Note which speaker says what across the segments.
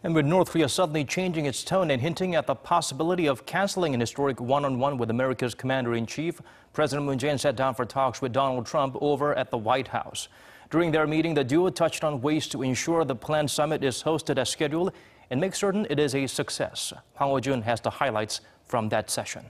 Speaker 1: And with North Korea suddenly changing its tone and hinting at the possibility of canceling an historic one-on-one with America's commander-in-chief, President Moon Jae-in sat down for talks with Donald Trump over at the White House. During their meeting, the duo touched on ways to ensure the planned summit is hosted as scheduled and make certain it is a success. Hwang Hojun has the highlights from that session.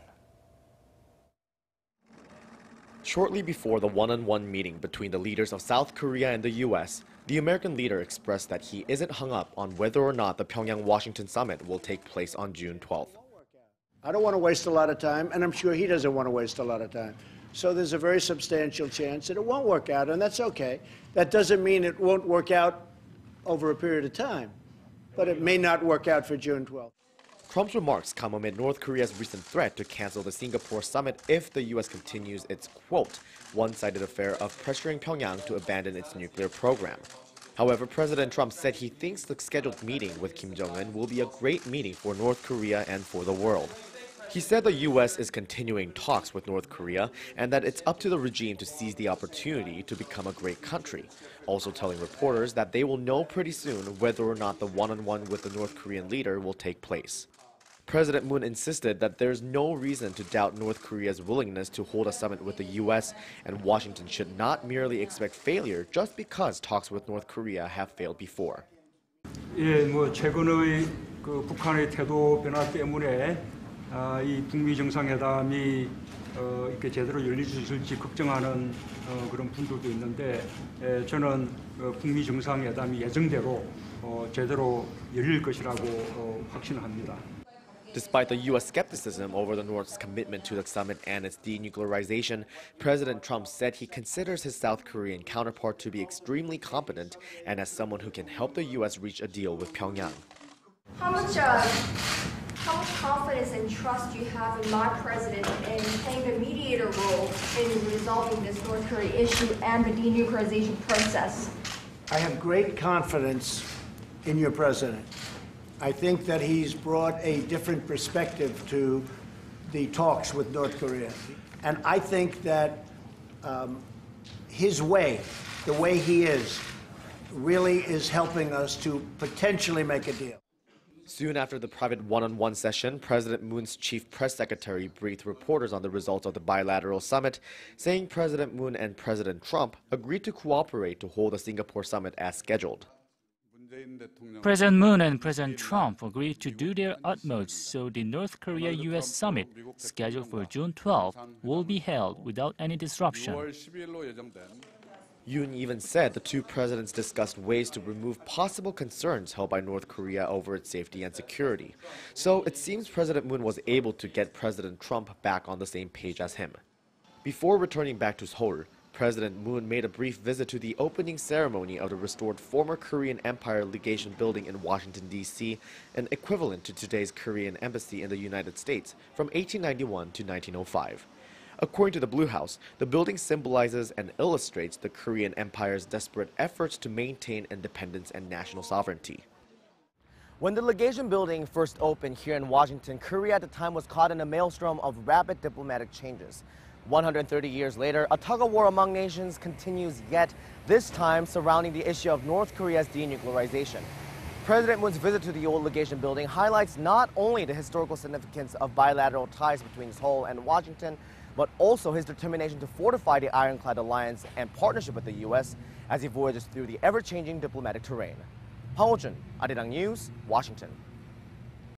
Speaker 2: Shortly before the one-on-one meeting between the leaders of South Korea and the U.S., the American leader expressed that he isn't hung up on whether or not the Pyongyang-Washington summit will take place on June 12th.
Speaker 3: I don't want to waste a lot of time, and I'm sure he doesn't want to waste a lot of time. So there's a very substantial chance that it won't work out, and that's okay. That doesn't mean it won't work out over a period of time, but it may not work out for June 12th.
Speaker 2: Trump's remarks come amid North Korea's recent threat to cancel the Singapore summit if the U.S. continues its, quote, one-sided affair of pressuring Pyongyang to abandon its nuclear program. However, President Trump said he thinks the scheduled meeting with Kim Jong-un will be a great meeting for North Korea and for the world. He said the U.S. is continuing talks with North Korea and that it's up to the regime to seize the opportunity to become a great country, also telling reporters that they will know pretty soon whether or not the one-on-one with the North Korean leader will take place. President Moon insisted that there's no reason to doubt North Korea's willingness to hold a summit with the U.S., and Washington should not merely expect failure just because talks with North Korea have failed before.
Speaker 4: 예, 최근의 북한의 태도 변화 때문에 이 북미 정상회담이 이렇게 제대로 열릴 수 있을지 걱정하는 그런 분들도 있는데 저는 북미 정상회담이 예정대로 제대로 열릴 것이라고 확신합니다.
Speaker 2: Despite the U.S. skepticism over the North's commitment to the summit and its denuclearization, President Trump said he considers his South Korean counterpart to be extremely competent and as someone who can help the U.S. reach a deal with Pyongyang.
Speaker 5: How much confidence and trust do you have in my president in playing the mediator role in resolving this North Korea issue and the denuclearization process?
Speaker 3: I have great confidence in your president. I think that he's brought a different perspective to the talks with North Korea. And I think that his way, the way he is, really is helping us to potentially make a deal.
Speaker 2: Soon after the private one-on-one session, President Moon's chief press secretary briefed reporters on the results of the bilateral summit, saying President Moon and President Trump agreed to cooperate to hold the Singapore summit as scheduled.
Speaker 6: President Moon and President Trump agreed to do their utmost so the North Korea-U.S. summit, scheduled for June 12, will be held without any disruption.
Speaker 2: Yoon even said the two presidents discussed ways to remove possible concerns held by North Korea over its safety and security. So it seems President Moon was able to get President Trump back on the same page as him. Before returning back to Seoul, President Moon made a brief visit to the opening ceremony of the restored former Korean Empire Legation Building in Washington, D.C., an equivalent to today's Korean Embassy in the United States from 1891 to 1905. According to the Blue House, the building symbolizes and illustrates the Korean Empire's desperate efforts to maintain independence and national sovereignty. When the legation building first opened here in Washington, Korea at the time was caught in a maelstrom of rapid diplomatic changes. 130 years later, a tug-of-war among nations continues, yet this time surrounding the issue of North Korea's denuclearization. President Moon's visit to the old legation building highlights not only the historical significance of bilateral ties between Seoul and Washington, but also his determination to fortify the ironclad alliance and partnership with the U.S. as he voyages through the ever-changing diplomatic terrain. Hwang Hojun, Arirang News, Washington.